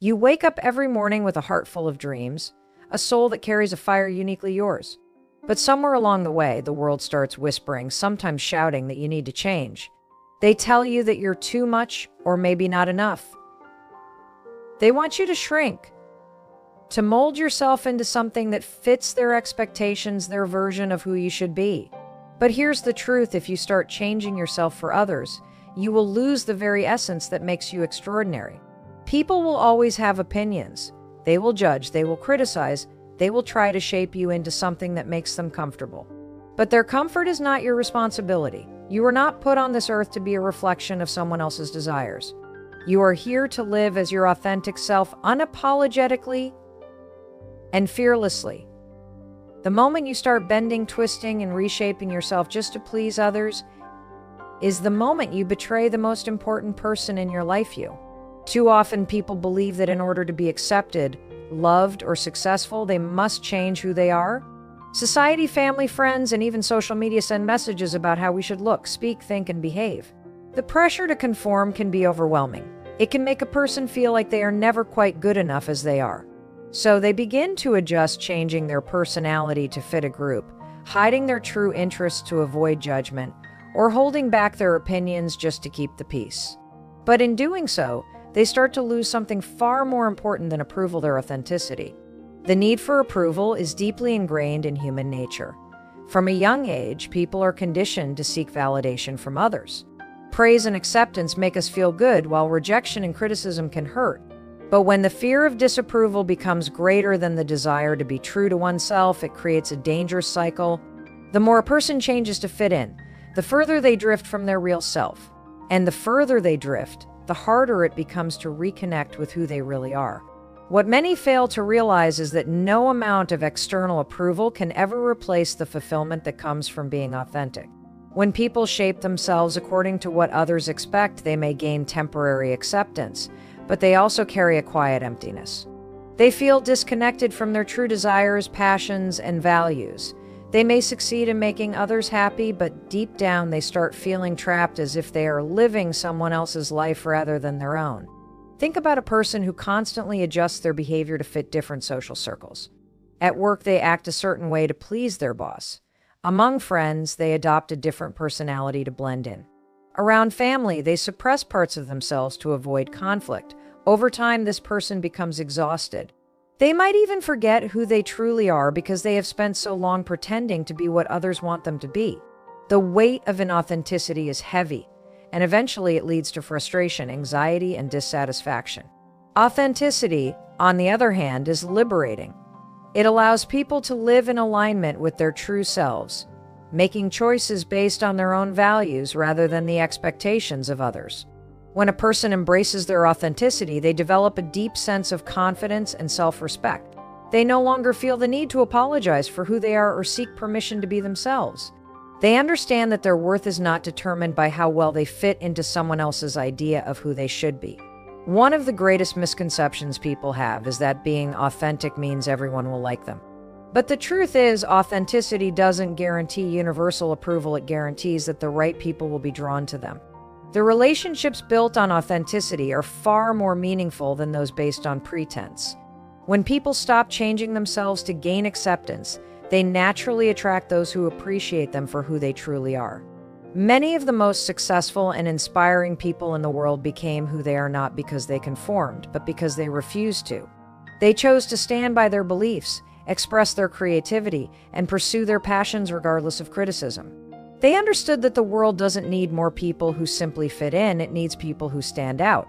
You wake up every morning with a heart full of dreams, a soul that carries a fire uniquely yours. But somewhere along the way, the world starts whispering, sometimes shouting, that you need to change. They tell you that you're too much or maybe not enough. They want you to shrink, to mold yourself into something that fits their expectations, their version of who you should be. But here's the truth: if you start changing yourself for others, you will lose the very essence that makes you extraordinary. People will always have opinions. They will judge, they will criticize, they will try to shape you into something that makes them comfortable. But their comfort is not your responsibility. You are not put on this earth to be a reflection of someone else's desires. You are here to live as your authentic self, unapologetically and fearlessly. The moment you start bending, twisting, and reshaping yourself just to please others is the moment you betray the most important person in your life, you. Too often people believe that in order to be accepted, loved, or successful, they must change who they are. Society, family, friends, and even social media send messages about how we should look, speak, think, and behave. The pressure to conform can be overwhelming. It can make a person feel like they are never quite good enough as they are. So they begin to adjust, changing their personality to fit a group, hiding their true interests to avoid judgment, or holding back their opinions just to keep the peace. But in doing so, they start to lose something far more important than approval: their authenticity. The need for approval is deeply ingrained in human nature. From a young age, people are conditioned to seek validation from others. Praise and acceptance make us feel good, while rejection and criticism can hurt. But when the fear of disapproval becomes greater than the desire to be true to oneself, it creates a dangerous cycle. The more a person changes to fit in, the further they drift from their real self. And the further they drift, the harder it becomes to reconnect with who they really are. What many fail to realize is that no amount of external approval can ever replace the fulfillment that comes from being authentic. When people shape themselves according to what others expect, they may gain temporary acceptance, but they also carry a quiet emptiness. They feel disconnected from their true desires, passions, and values. They may succeed in making others happy, but deep down they start feeling trapped, as if they are living someone else's life rather than their own. Think about a person who constantly adjusts their behavior to fit different social circles. At work, they act a certain way to please their boss. Among friends, they adopt a different personality to blend in. Around family, they suppress parts of themselves to avoid conflict. Over time, this person becomes exhausted. They might even forget who they truly are because they have spent so long pretending to be what others want them to be. The weight of inauthenticity is heavy, and eventually it leads to frustration, anxiety, and dissatisfaction. Authenticity, on the other hand, is liberating. It allows people to live in alignment with their true selves, making choices based on their own values rather than the expectations of others. When a person embraces their authenticity, they develop a deep sense of confidence and self-respect. They no longer feel the need to apologize for who they are or seek permission to be themselves. They understand that their worth is not determined by how well they fit into someone else's idea of who they should be. One of the greatest misconceptions people have is that being authentic means everyone will like them. But the truth is, authenticity doesn't guarantee universal approval. It guarantees that the right people will be drawn to them. The relationships built on authenticity are far more meaningful than those based on pretense. When people stop changing themselves to gain acceptance, they naturally attract those who appreciate them for who they truly are. Many of the most successful and inspiring people in the world became who they are not because they conformed, but because they refused to. They chose to stand by their beliefs, express their creativity, and pursue their passions regardless of criticism. They understood that the world doesn't need more people who simply fit in, it needs people who stand out.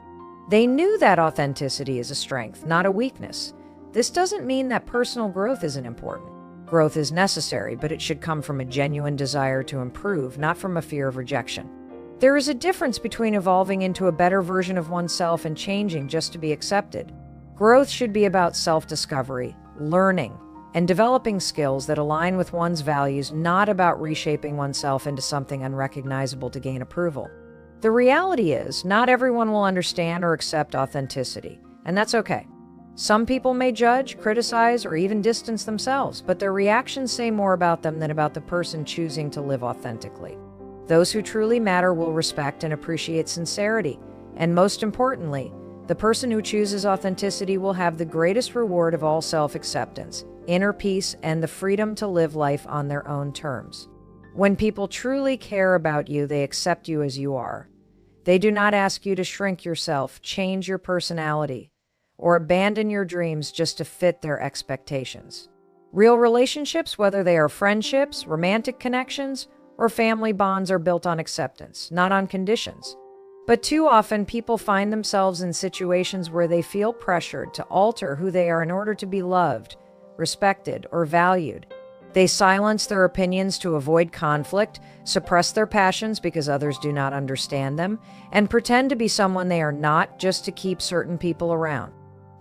They knew that authenticity is a strength, not a weakness. This doesn't mean that personal growth isn't important. Growth is necessary, but it should come from a genuine desire to improve, not from a fear of rejection. There is a difference between evolving into a better version of oneself and changing just to be accepted. Growth should be about self-discovery, learning, and developing skills that align with one's values, not about reshaping oneself into something unrecognizable to gain approval. The reality is, not everyone will understand or accept authenticity, and that's okay. Some people may judge, criticize, or even distance themselves, but their reactions say more about them than about the person choosing to live authentically. Those who truly matter will respect and appreciate sincerity, and most importantly, The person who chooses authenticity will have the greatest reward of all self-acceptance, inner peace, and the freedom to live life on their own terms. When people truly care about you, they accept you as you are. They do not ask you to shrink yourself, change your personality, or abandon your dreams just to fit their expectations. Real relationships, whether they are friendships, romantic connections, or family bonds, are built on acceptance, not on conditions. But too often, people find themselves in situations where they feel pressured to alter who they are in order to be loved, respected, or valued. They silence their opinions to avoid conflict, suppress their passions because others do not understand them, and pretend to be someone they are not just to keep certain people around.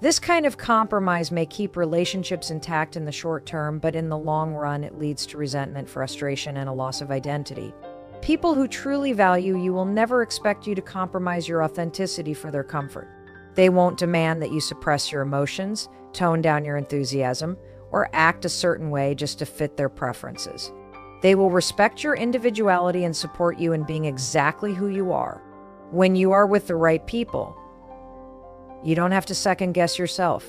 This kind of compromise may keep relationships intact in the short term, but in the long run, it leads to resentment, frustration, and a loss of identity. People who truly value you will never expect you to compromise your authenticity for their comfort. They won't demand that you suppress your emotions, tone down your enthusiasm, or act a certain way just to fit their preferences. They will respect your individuality and support you in being exactly who you are. When you are with the right people, you don't have to second-guess yourself.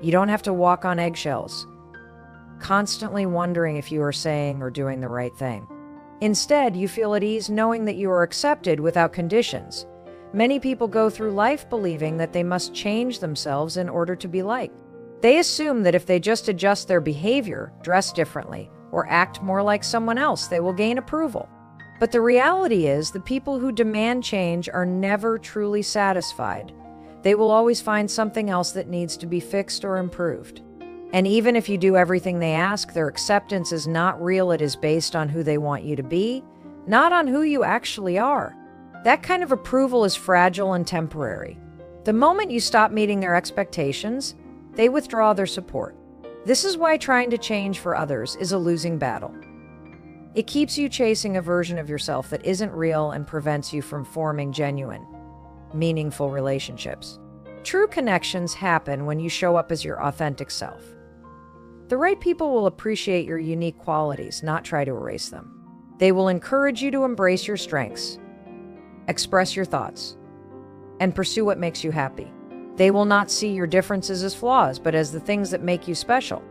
You don't have to walk on eggshells, constantly wondering if you are saying or doing the right thing. Instead, you feel at ease knowing that you are accepted without conditions. Many people go through life believing that they must change themselves in order to be liked. They assume that if they just adjust their behavior, dress differently, or act more like someone else, they will gain approval. But the reality is, the people who demand change are never truly satisfied. They will always find something else that needs to be fixed or improved. And even if you do everything they ask, their acceptance is not real. It is based on who they want you to be, not on who you actually are. That kind of approval is fragile and temporary. The moment you stop meeting their expectations, they withdraw their support. This is why trying to change for others is a losing battle. It keeps you chasing a version of yourself that isn't real and prevents you from forming genuine, meaningful relationships. True connections happen when you show up as your authentic self. The right people will appreciate your unique qualities, not try to erase them. They will encourage you to embrace your strengths, express your thoughts, and pursue what makes you happy. They will not see your differences as flaws, but as the things that make you special.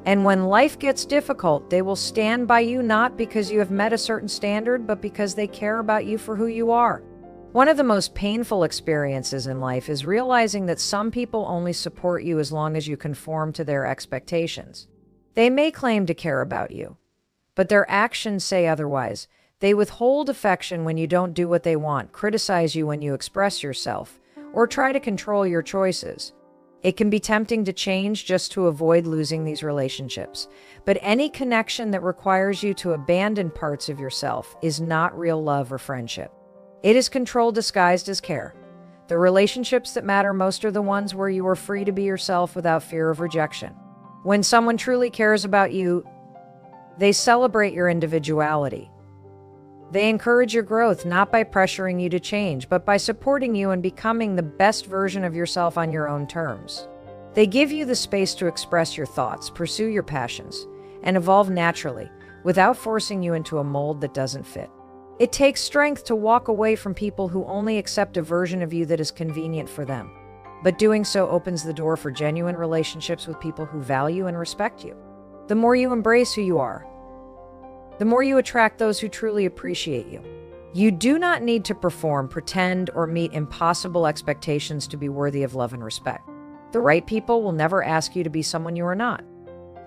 And when life gets difficult, they will stand by you not because you have met a certain standard, but because they care about you for who you are. One of the most painful experiences in life is realizing that some people only support you as long as you conform to their expectations. They may claim to care about you, but their actions say otherwise. They withhold affection when you don't do what they want, criticize you when you express yourself, or try to control your choices. It can be tempting to change just to avoid losing these relationships, but any connection that requires you to abandon parts of yourself is not real love or friendship. It is control disguised as care. The relationships that matter most are the ones where you are free to be yourself without fear of rejection. When someone truly cares about you, they celebrate your individuality. They encourage your growth, not by pressuring you to change, but by supporting you and becoming the best version of yourself on your own terms. They give you the space to express your thoughts, pursue your passions, and evolve naturally, without forcing you into a mold that doesn't fit. It takes strength to walk away from people who only accept a version of you that is convenient for them. But doing so opens the door for genuine relationships with people who value and respect you. The more you embrace who you are, the more you attract those who truly appreciate you. You do not need to perform, pretend, or meet impossible expectations to be worthy of love and respect. The right people will never ask you to be someone you are not.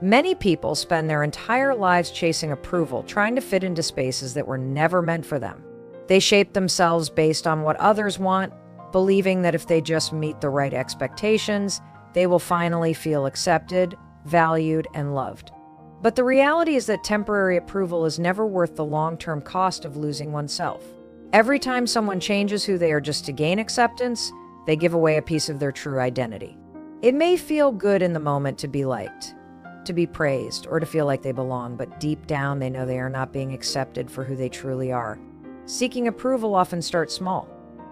Many people spend their entire lives chasing approval, trying to fit into spaces that were never meant for them. They shape themselves based on what others want, believing that if they just meet the right expectations, they will finally feel accepted, valued, and loved. But the reality is that temporary approval is never worth the long-term cost of losing oneself. Every time someone changes who they are just to gain acceptance, they give away a piece of their true identity. It may feel good in the moment to be liked, to be praised, or to feel like they belong, but deep down they know they are not being accepted for who they truly are. Seeking approval often starts small.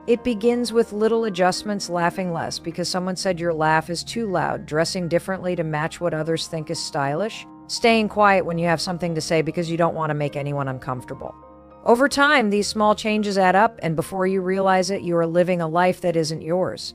It begins with little adjustments, laughing less because someone said your laugh is too loud, dressing differently to match what others think is stylish, staying quiet when you have something to say because you don't want to make anyone uncomfortable. Over time, these small changes add up, and before you realize it, you are living a life that isn't yours.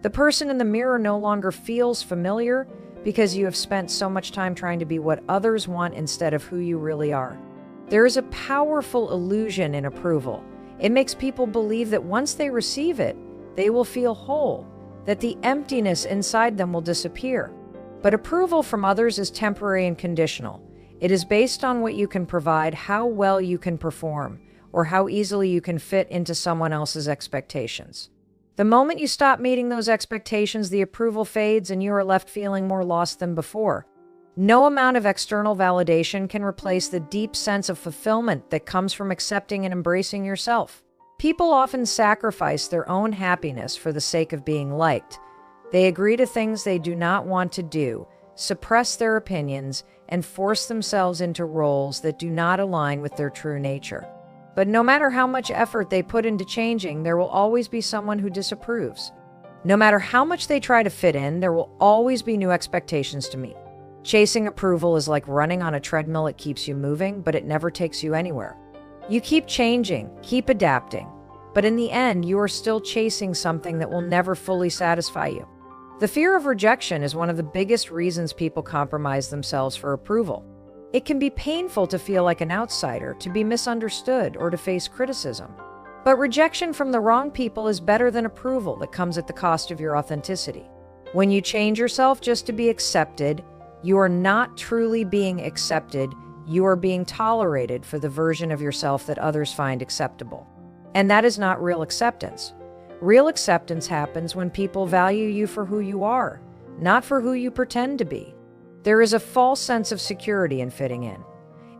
The person in the mirror no longer feels familiar because you have spent so much time trying to be what others want instead of who you really are. There is a powerful illusion in approval. It makes people believe that once they receive it, they will feel whole, that the emptiness inside them will disappear. But approval from others is temporary and conditional. It is based on what you can provide, how well you can perform, or how easily you can fit into someone else's expectations. The moment you stop meeting those expectations, the approval fades and you are left feeling more lost than before. No amount of external validation can replace the deep sense of fulfillment that comes from accepting and embracing yourself. People often sacrifice their own happiness for the sake of being liked. They agree to things they do not want to do, suppress their opinions, and force themselves into roles that do not align with their true nature. But no matter how much effort they put into changing, there will always be someone who disapproves. No matter how much they try to fit in, there will always be new expectations to meet. Chasing approval is like running on a treadmill. It keeps you moving, but it never takes you anywhere. You keep changing, keep adapting, but in the end, you are still chasing something that will never fully satisfy you. The fear of rejection is one of the biggest reasons people compromise themselves for approval. It can be painful to feel like an outsider, to be misunderstood, or to face criticism. But rejection from the wrong people is better than approval that comes at the cost of your authenticity. When you change yourself just to be accepted, you are not truly being accepted. You are being tolerated for the version of yourself that others find acceptable. And that is not real acceptance. Real acceptance happens when people value you for who you are, not for who you pretend to be. There is a false sense of security in fitting in.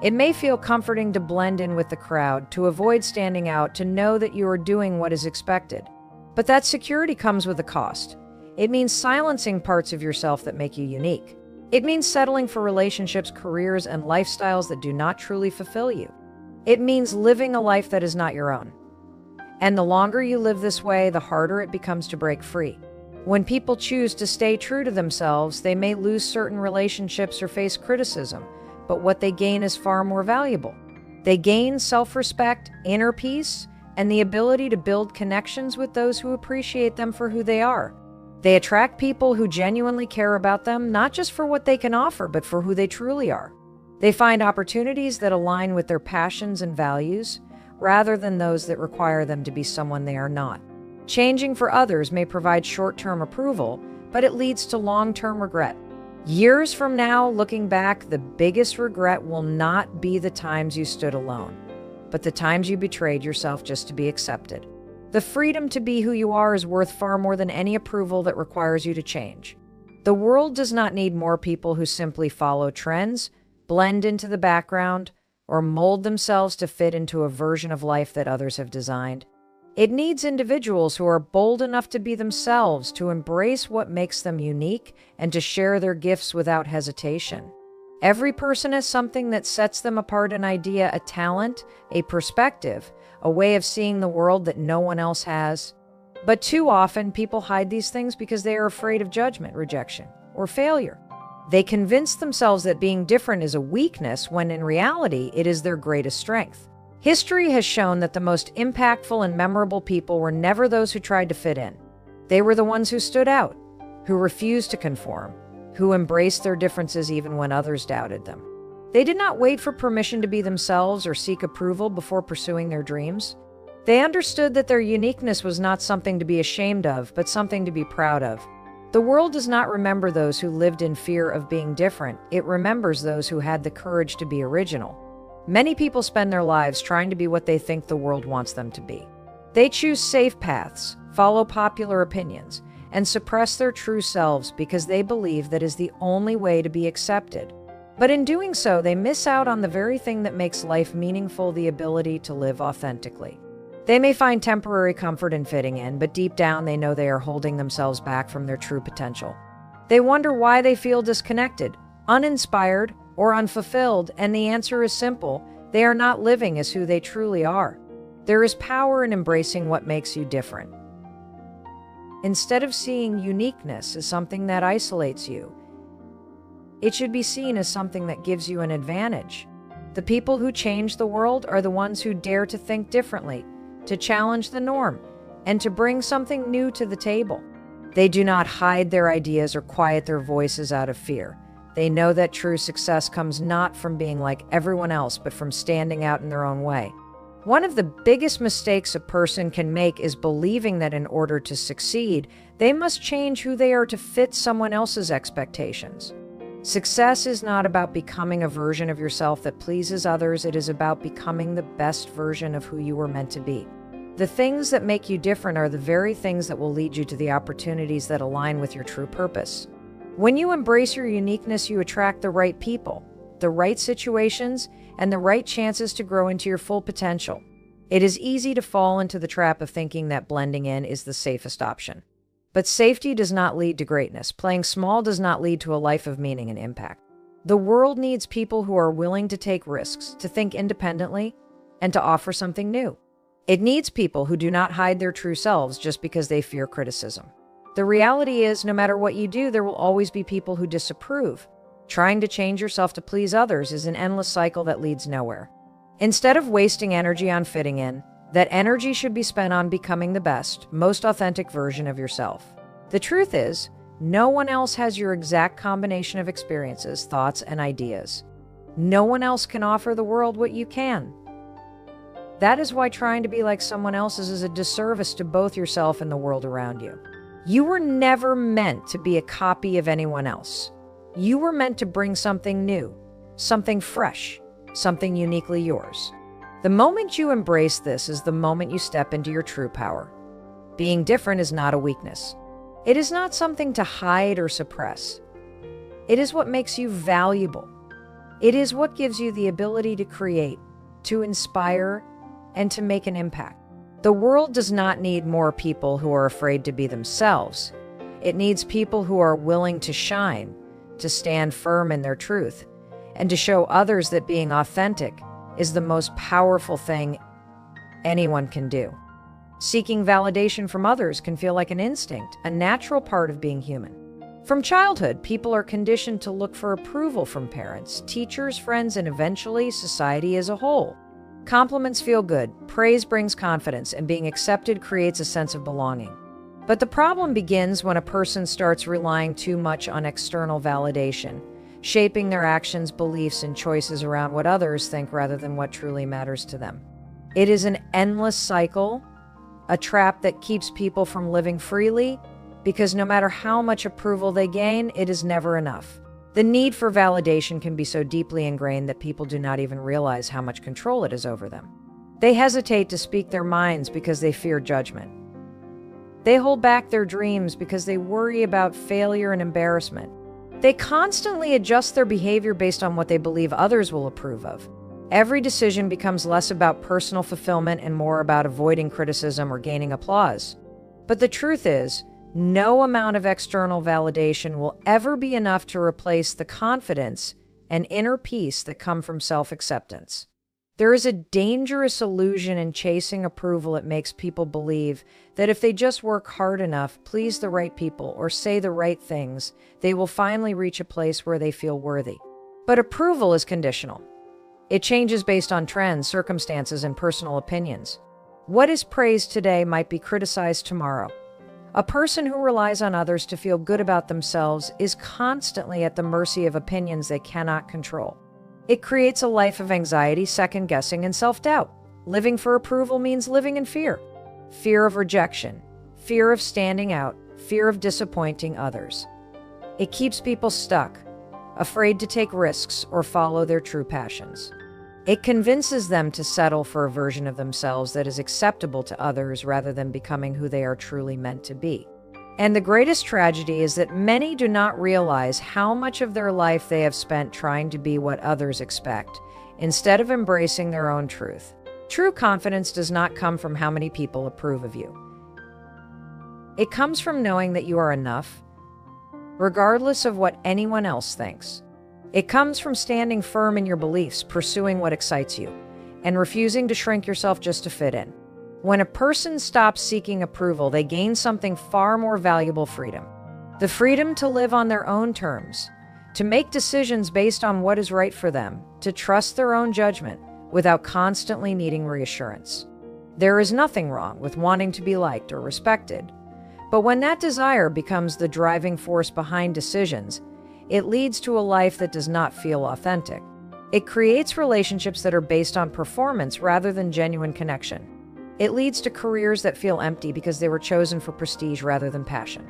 It may feel comforting to blend in with the crowd, to avoid standing out, to know that you are doing what is expected. But that security comes with a cost. It means silencing parts of yourself that make you unique. It means settling for relationships, careers, and lifestyles that do not truly fulfill you. It means living a life that is not your own. And the longer you live this way, the harder it becomes to break free. When people choose to stay true to themselves, they may lose certain relationships or face criticism, but what they gain is far more valuable. They gain self-respect, inner peace, and the ability to build connections with those who appreciate them for who they are. They attract people who genuinely care about them, not just for what they can offer, but for who they truly are. They find opportunities that align with their passions and values, rather than those that require them to be someone they are not. Changing for others may provide short-term approval, but it leads to long-term regret. Years from now, looking back, the biggest regret will not be the times you stood alone, but the times you betrayed yourself just to be accepted. The freedom to be who you are is worth far more than any approval that requires you to change. The world does not need more people who simply follow trends, blend into the background, or mold themselves to fit into a version of life that others have designed. It needs individuals who are bold enough to be themselves, to embrace what makes them unique, and to share their gifts without hesitation. Every person has something that sets them apart, an idea, a talent, a perspective, a way of seeing the world that no one else has. But too often, people hide these things because they are afraid of judgment, rejection, or failure. They convince themselves that being different is a weakness, when in reality, it is their greatest strength. History has shown that the most impactful and memorable people were never those who tried to fit in. They were the ones who stood out, who refused to conform, who embraced their differences even when others doubted them. They did not wait for permission to be themselves or seek approval before pursuing their dreams. They understood that their uniqueness was not something to be ashamed of, but something to be proud of. The world does not remember those who lived in fear of being different. It remembers those who had the courage to be original. Many people spend their lives trying to be what they think the world wants them to be. They choose safe paths, follow popular opinions, and suppress their true selves because they believe that is the only way to be accepted. But in doing so, they miss out on the very thing that makes life meaningful, the ability to live authentically. They may find temporary comfort in fitting in, but deep down they know they are holding themselves back from their true potential. They wonder why they feel disconnected, uninspired, or unfulfilled, and the answer is simple: they are not living as who they truly are. There is power in embracing what makes you different. Instead of seeing uniqueness as something that isolates you, it should be seen as something that gives you an advantage. The people who change the world are the ones who dare to think differently, to challenge the norm, and to bring something new to the table. They do not hide their ideas or quiet their voices out of fear. They know that true success comes not from being like everyone else, but from standing out in their own way. One of the biggest mistakes a person can make is believing that in order to succeed, they must change who they are to fit someone else's expectations. Success is not about becoming a version of yourself that pleases others. It is about becoming the best version of who you were meant to be. The things that make you different are the very things that will lead you to the opportunities that align with your true purpose. When you embrace your uniqueness, you attract the right people, the right situations, and the right chances to grow into your full potential. It is easy to fall into the trap of thinking that blending in is the safest option. But safety does not lead to greatness. Playing small does not lead to a life of meaning and impact. The world needs people who are willing to take risks, to think independently, and to offer something new. It needs people who do not hide their true selves just because they fear criticism. The reality is, no matter what you do, there will always be people who disapprove. Trying to change yourself to please others is an endless cycle that leads nowhere. Instead of wasting energy on fitting in, that energy should be spent on becoming the best, most authentic version of yourself. The truth is, no one else has your exact combination of experiences, thoughts, and ideas. No one else can offer the world what you can. That is why trying to be like someone else is a disservice to both yourself and the world around you. You were never meant to be a copy of anyone else. You were meant to bring something new, something fresh, something uniquely yours. The moment you embrace this is the moment you step into your true power. Being different is not a weakness. It is not something to hide or suppress. It is what makes you valuable. It is what gives you the ability to create, to inspire, and to make an impact. The world does not need more people who are afraid to be themselves. It needs people who are willing to shine, to stand firm in their truth, and to show others that being authentic is the most powerful thing anyone can do. Seeking validation from others can feel like an instinct, a natural part of being human. From childhood, people are conditioned to look for approval from parents, teachers, friends, and eventually society as a whole. Compliments feel good, praise brings confidence, and being accepted creates a sense of belonging. But the problem begins when a person starts relying too much on external validation, shaping their actions, beliefs, and choices around what others think rather than what truly matters to them. It is an endless cycle, a trap that keeps people from living freely, because no matter how much approval they gain, it is never enough. The need for validation can be so deeply ingrained that people do not even realize how much control it is over them. They hesitate to speak their minds because they fear judgment. They hold back their dreams because they worry about failure and embarrassment. They constantly adjust their behavior based on what they believe others will approve of. Every decision becomes less about personal fulfillment and more about avoiding criticism or gaining applause. But the truth is, no amount of external validation will ever be enough to replace the confidence and inner peace that come from self-acceptance. There is a dangerous illusion in chasing approval. It makes people believe that if they just work hard enough, please the right people, or say the right things, they will finally reach a place where they feel worthy. But approval is conditional. It changes based on trends, circumstances, and personal opinions. What is praised today might be criticized tomorrow. A person who relies on others to feel good about themselves is constantly at the mercy of opinions they cannot control. It creates a life of anxiety, second-guessing, and self-doubt. Living for approval means living in fear. Fear of rejection, fear of standing out, fear of disappointing others. It keeps people stuck, afraid to take risks or follow their true passions. It convinces them to settle for a version of themselves that is acceptable to others rather than becoming who they are truly meant to be. And the greatest tragedy is that many do not realize how much of their life they have spent trying to be what others expect, instead of embracing their own truth. True confidence does not come from how many people approve of you. It comes from knowing that you are enough, regardless of what anyone else thinks. It comes from standing firm in your beliefs, pursuing what excites you, and refusing to shrink yourself just to fit in. When a person stops seeking approval, they gain something far more valuable: freedom. The freedom to live on their own terms, to make decisions based on what is right for them, to trust their own judgment without constantly needing reassurance. There is nothing wrong with wanting to be liked or respected, But when that desire becomes the driving force behind decisions, it leads to a life that does not feel authentic. It creates relationships that are based on performance rather than genuine connection. It leads to careers that feel empty because they were chosen for prestige rather than passion.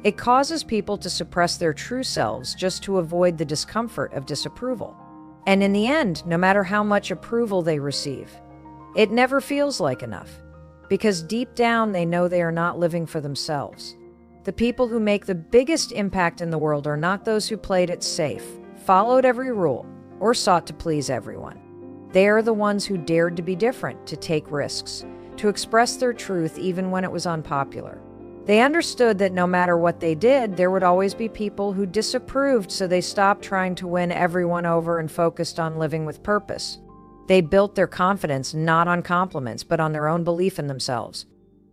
It causes people to suppress their true selves just to avoid the discomfort of disapproval. And in the end, no matter how much approval they receive, it never feels like enough, because deep down they know they are not living for themselves. The people who make the biggest impact in the world are not those who played it safe, followed every rule, or sought to please everyone. They are the ones who dared to be different, to take risks, to express their truth even when it was unpopular. They understood that no matter what they did, there would always be people who disapproved, so they stopped trying to win everyone over and focused on living with purpose. They built their confidence not on compliments, but on their own belief in themselves.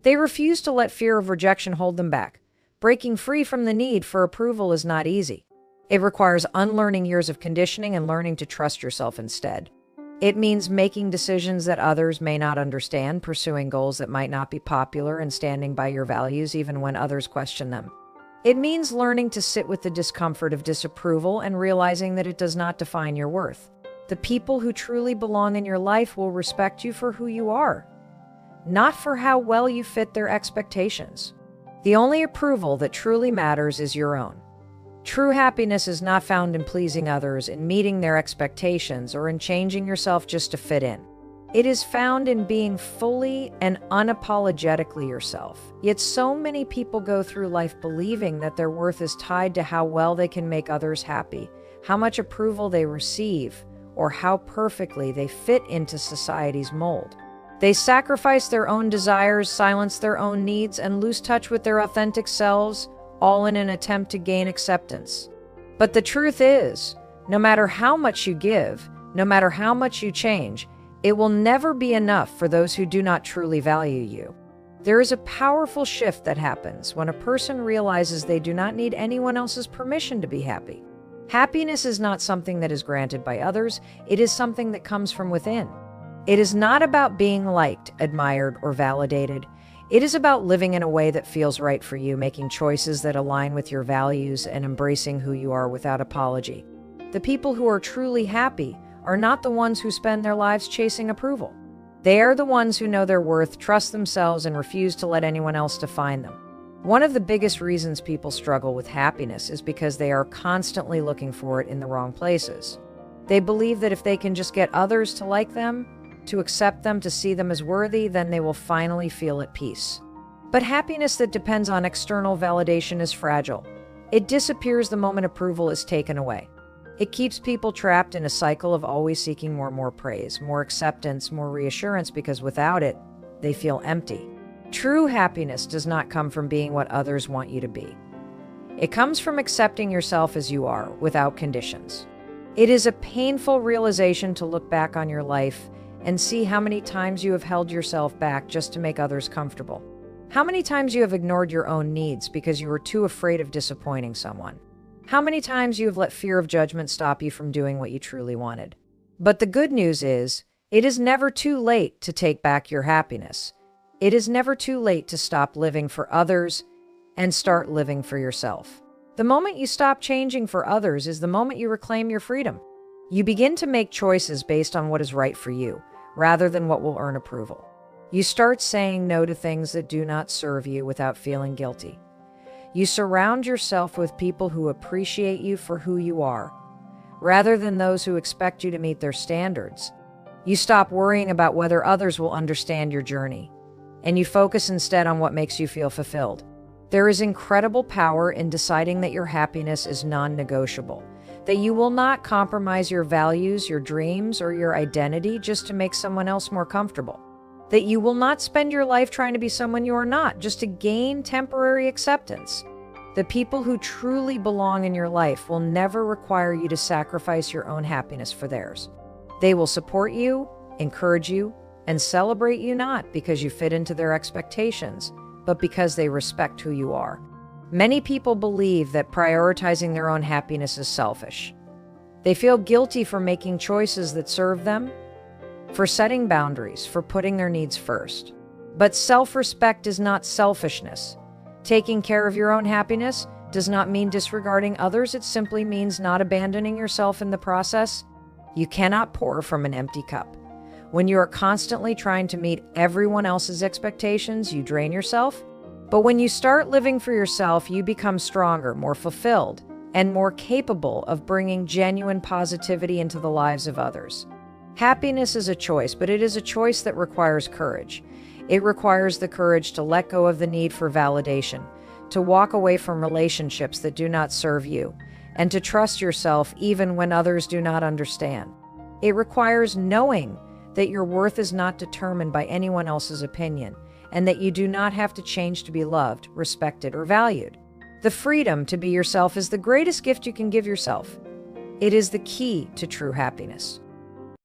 They refused to let fear of rejection hold them back. Breaking free from the need for approval is not easy. It requires unlearning years of conditioning and learning to trust yourself instead. It means making decisions that others may not understand, pursuing goals that might not be popular, and standing by your values even when others question them. It means learning to sit with the discomfort of disapproval and realizing that it does not define your worth. The people who truly belong in your life will respect you for who you are, not for how well you fit their expectations. The only approval that truly matters is your own. True happiness is not found in pleasing others, in meeting their expectations, or in changing yourself just to fit in. It is found in being fully and unapologetically yourself. Yet so many people go through life believing that their worth is tied to how well they can make others happy, how much approval they receive, or how perfectly they fit into society's mold. They sacrifice their own desires, silence their own needs, and lose touch with their authentic selves, all in an attempt to gain acceptance. But the truth is, no matter how much you give, no matter how much you change, it will never be enough for those who do not truly value you. There is a powerful shift that happens when a person realizes they do not need anyone else's permission to be happy. Happiness is not something that is granted by others, it is something that comes from within. It is not about being liked, admired, or validated. It is about living in a way that feels right for you, making choices that align with your values, and embracing who you are without apology. The people who are truly happy are not the ones who spend their lives chasing approval. They are the ones who know their worth, trust themselves, and refuse to let anyone else define them. One of the biggest reasons people struggle with happiness is because they are constantly looking for it in the wrong places. They believe that if they can just get others to like them, to accept them, to see them as worthy, then they will finally feel at peace. But happiness that depends on external validation is fragile. It disappears the moment approval is taken away. It keeps people trapped in a cycle of always seeking more praise, more acceptance, more reassurance, because without it, they feel empty. True happiness does not come from being what others want you to be. It comes from accepting yourself as you are, without conditions. It is a painful realization to look back on your life and see how many times you have held yourself back just to make others comfortable. How many times you have ignored your own needs because you were too afraid of disappointing someone. How many times you have let fear of judgment stop you from doing what you truly wanted. But the good news is, it is never too late to take back your happiness. It is never too late to stop living for others and start living for yourself. The moment you stop changing for others is the moment you reclaim your freedom. You begin to make choices based on what is right for you, rather than what will earn approval. You start saying no to things that do not serve you without feeling guilty. You surround yourself with people who appreciate you for who you are, rather than those who expect you to meet their standards. You stop worrying about whether others will understand your journey, and you focus instead on what makes you feel fulfilled. There is incredible power in deciding that your happiness is non-negotiable, that you will not compromise your values, your dreams, or your identity just to make someone else more comfortable. That you will not spend your life trying to be someone you are not, just to gain temporary acceptance. The people who truly belong in your life will never require you to sacrifice your own happiness for theirs. They will support you, encourage you, and celebrate you not because you fit into their expectations, but because they respect who you are. Many people believe that prioritizing their own happiness is selfish. They feel guilty for making choices that serve them, for setting boundaries, for putting their needs first. But self-respect is not selfishness. Taking care of your own happiness does not mean disregarding others. It simply means not abandoning yourself in the process. You cannot pour from an empty cup. When you are constantly trying to meet everyone else's expectations, you drain yourself. But when you start living for yourself, you become stronger, more fulfilled, and more capable of bringing genuine positivity into the lives of others. Happiness is a choice, but it is a choice that requires courage. It requires the courage to let go of the need for validation, to walk away from relationships that do not serve you, and to trust yourself even when others do not understand. It requires knowing that your worth is not determined by anyone else's opinion, and that you do not have to change to be loved, respected, or valued. The freedom to be yourself is the greatest gift you can give yourself. It is the key to true happiness.